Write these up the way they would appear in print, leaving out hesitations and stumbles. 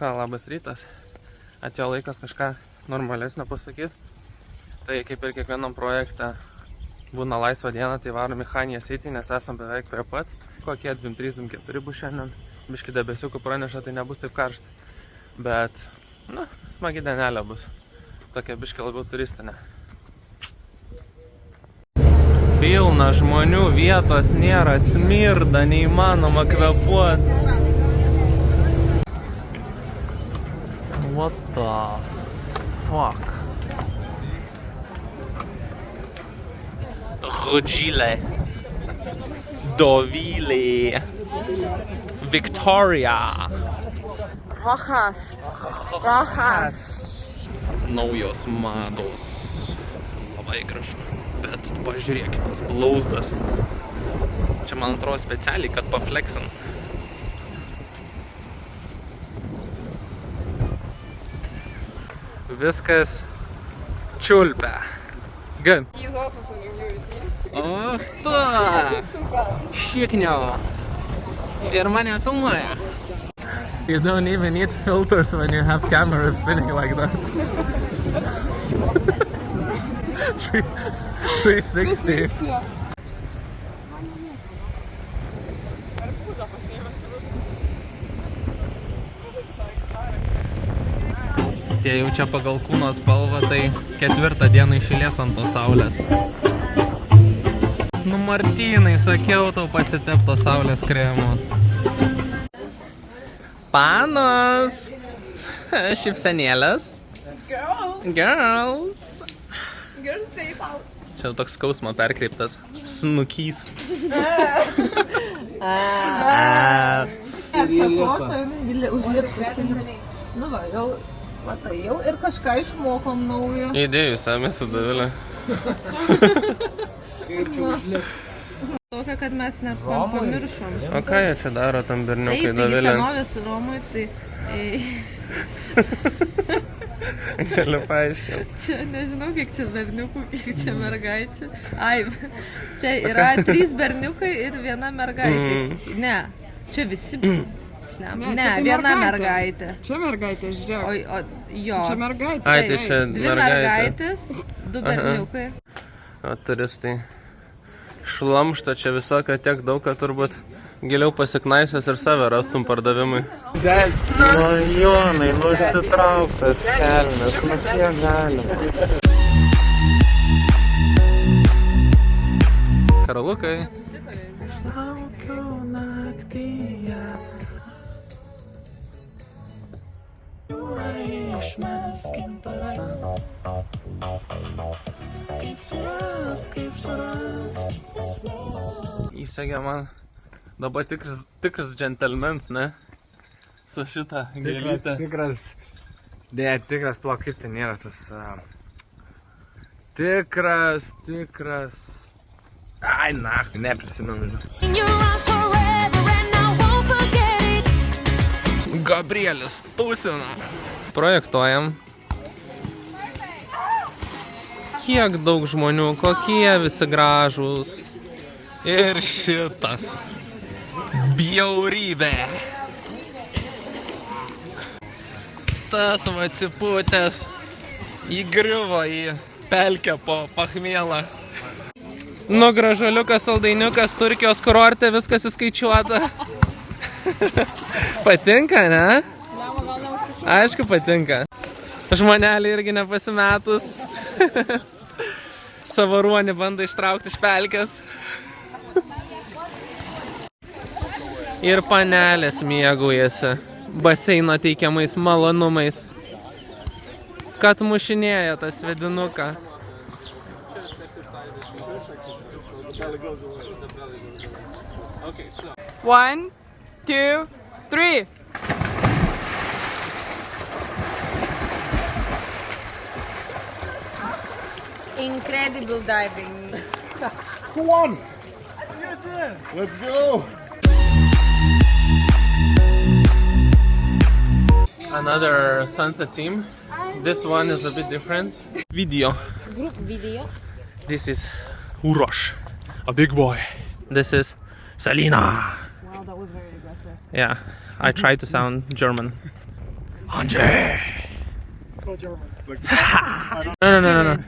ką, labas rytas. Atėjo laikas kažką normalesnio pasakyti. Tai kaip ir kiekvienam projekte būna laisva diena, tai varom į Chaniją City, nes esam beveik prie pat. Kokie 23-24 bus šiandien. Biški debesiukų praneša, tai nebus taip karšta. Bet, nu, smagi dienelė bus. Tokia biški labiau turistinė. Pilna žmonių, vietos nėra, smirda, neįmanoma kvėpuoti. What the fuck? Rugile, Dovilė, Victoria, Rojas. Naujos mados. Labai gražu. Bet pažiūrėkit, tas blauzdas. Čia man atrodo specialiai, kad pafleksim. Viskas čiulpia. Good. He's also from New Jersey. O, ta! Šiknio. Ir mane filmuoja. You don't even need filters when you have cameras spinning like that. 360. Tie jau čia pagal kūno spalvą, tai 4 dieną iš eilės ant tos saulės. Nu Martynai, sakiau tau pasitep to saulės kremo. Panos! Šypsenėlės. Girls. Čia toks skausmo perkreiptas. Snukys. Nu va, jau, matai, jau ir kažką išmokom naujo. Idėjų semėsi, Dovilė. Tokia, kad mes net pamiršom. O ką jie čia daro tam berniukai, Taip, Dovilė? taigi senovės Romui, tai... Galiu paaiškinti. Čia nežinau, kiek čia berniukų, kiek čia mergaičių. Ai, čia yra 3 berniukai ir 1 mergaitė. Ne, čia visi... Ne, viena mergaitė. Čia mergaitė, žiūrėk. Jo. Čia mergaitė. Ai, tai čia 2 mergaitės, 2 berniukai. O turistai. Šlamšto čia visokio tiek daug, kad turbūt giliau pasiknaisios ir save rastum pardavimui. Nu, Jonai, nusitrauktas kelnes, nu kiek galima. Karalukai. Laukiau naktyje. Įsegė man dabar tikras džentelmens, ne? Su šitą gėlytę. Tikras palauk, kaip ten yra tas... Tikras... Ai, na, neprisimenu. Gabrielis tūsina. Projektuojam. Kiek daug žmonių, kokie visi gražūs. Ir šitas. Bjaurybė. Tas atsipūtęs įgriuvo į pelkę po pachmielą. Nu, gražuoliukas, saldainiukas, Turkijos kurorte, viskas įskaičiuota. Patinka, ne? Aišku, patinka. Žmonelį irgi nepasimetus. Savo ruonį bando ištraukti iš pelkės. Ir panelės mėgaujasi baseino teikiamais malonumais. Kad mušinėja tas vedinuką. One, two, three. Incredible diving. Go on! Let's go! Another sunset team. This one is a bit different. Video. Group video. This is Uroš, a big boy. This is Salina. Wow, that was very aggressive. Yeah, I tried to sound German. Andrzej! So German. Like,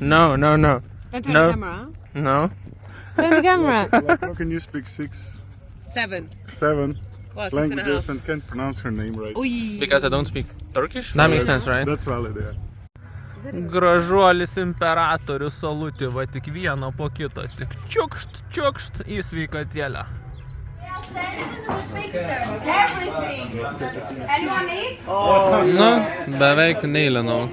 No. Don't turn the camera. No. Turn the camera. like, how can you speak 6, 7. 7 Well, 6.5. languages and can't pronounce her name right? Because I don't speak Turkish? That makes sense, right? That's valid, yeah. Gražuolis imperatorius salutė, va tik vieną po kito, tik čiukšt į sveikatėlę. Nu, beveik neįlinau.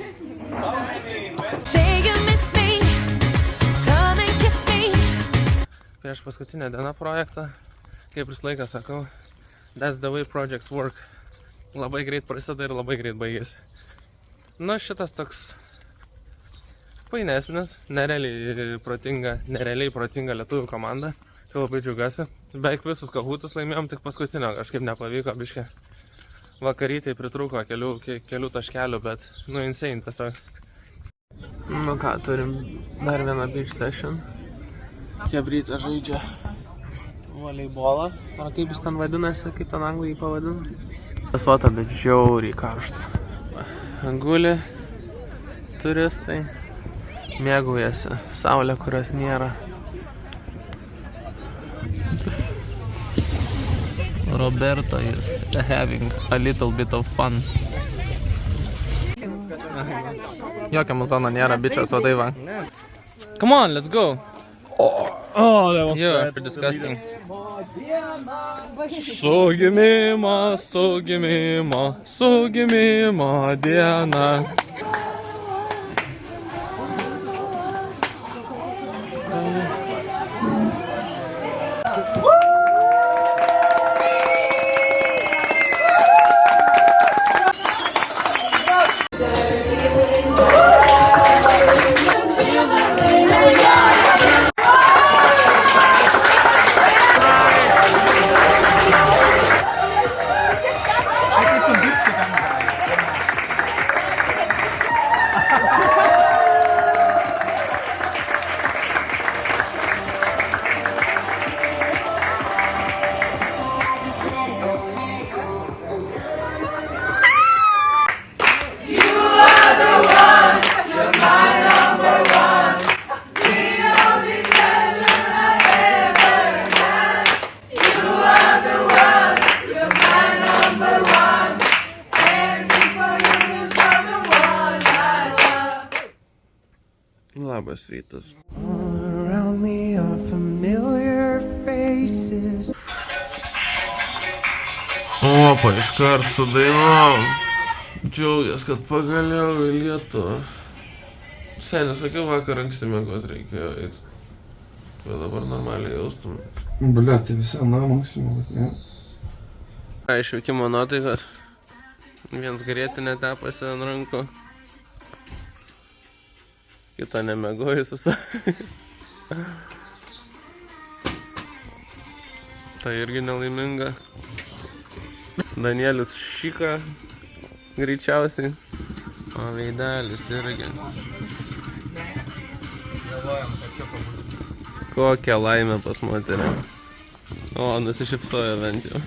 Prieš paskutinę dieną projektą, kaip visą laiką sakau, that's the way projects work. Labai greit prasideda ir labai greit baigėsi. Nu, šitas toks fainesnis, nerealiai protinga lietuvių komanda. Tai labai džiaugiuosi. Beveik visus kahutus laimėjom, tik paskutinio kažkaip nepavyko, biškė. Vakarytai pritrūko kelių taškelių, bet insane tiesiog. Nu ką, turim dar vieną beach session. Chebrytė žaidžia volejbolą. O kaip jis ten vadinasi, kaip ten anglai jį pavadina? Pasuota, bet žiauriai karšta. Guli turistai, mėgaujasi saulė, kurios nėra. Roberto is having a little bit of fun. Jokia muzono nėra, bičias, vadai va. Come on, let's go! Oh, that was You're disgusting. Sugimimo diena. Labas rytas. Opa, iškart su dainom. Džiaugias, kad pagaliau į Lietuvą. Seniai sakiau, vakar anksti mėgos reikėjo eiti. Bet dabar normaliai jaustum. Bля, tai visą namą maksimum, ne? Išvykimo nuotaikas. Viens garėtinė tepasi ant rankų. Kita nemėgojusiuose. Tai irgi nelaiminga. Danielis šyka greičiausiai. O veidelis irgi. Kokia laimė pas moterį. O, nusišypsojo bent jau.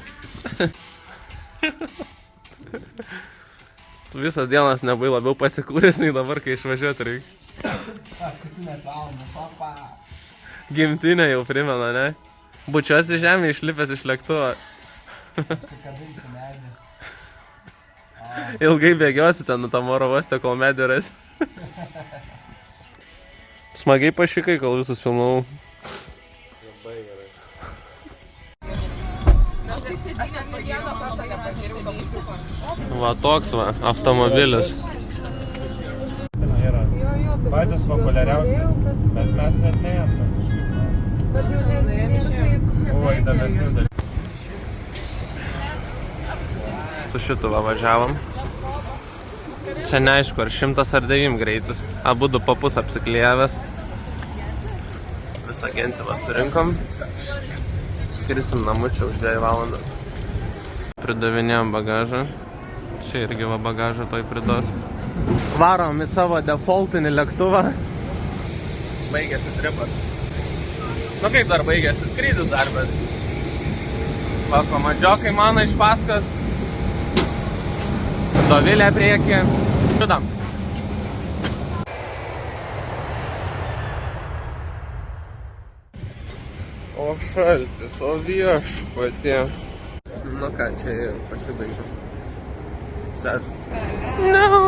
Tu visas dienas nebuvai labiau pasikūręs nei dabar, kai išvažiuoti reikia. Paskutinės valandos, opa. Gimtinė jau primena, ne? Bučiuosi žemė išlipęs iš lėktuvo. Susikabinsiu medį. Ilgai bėgiosi ten tam oro uoste, kol medį rasi. Smagiai pašikai, kol visus filmavau. Labai gerai. Va toks va, automobilis. Patys populiariausi, bet mes net neėsam. Buvo įdomesnių dalykų. Su šitu va važiavom. Čia neaišku, ar 100 ar 9 greitis. Abudu papus apsiklijavęs. Visą gentį va surinkom. Skrisim namučią už 2 valandą. Pridavinėjom bagažą. Čia irgi va bagažą toj pridos. Varom į savo defaultinį lėktuvą. Baigėsi tripas. Nu kaip dar baigėsi skrydis dar, bet... Va, komadžiokai mano iš paskas. Dovilė priekį. Judam. O šaltis, o viešpatė. Nu ką, čia ir pasibaigė. Sad. No.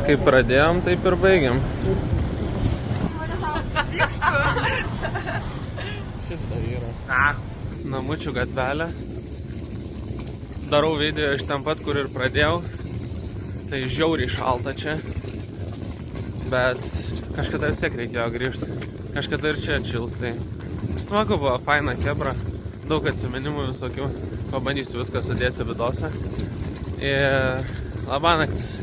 Kaip pradėjom, taip ir baigiam. Šis dar yra. Namučių gatvelė. Darau video iš ten pat, kur ir pradėjau. Tai žiauriai šalta čia. Bet kažkada vis tiek reikėjo grįžti. Kažkada ir čia atšils, tai smagu buvo, faina kebra. Daug atsiminimų visokių. Pabandysiu viską sudėti vidose. Ir labanaktis.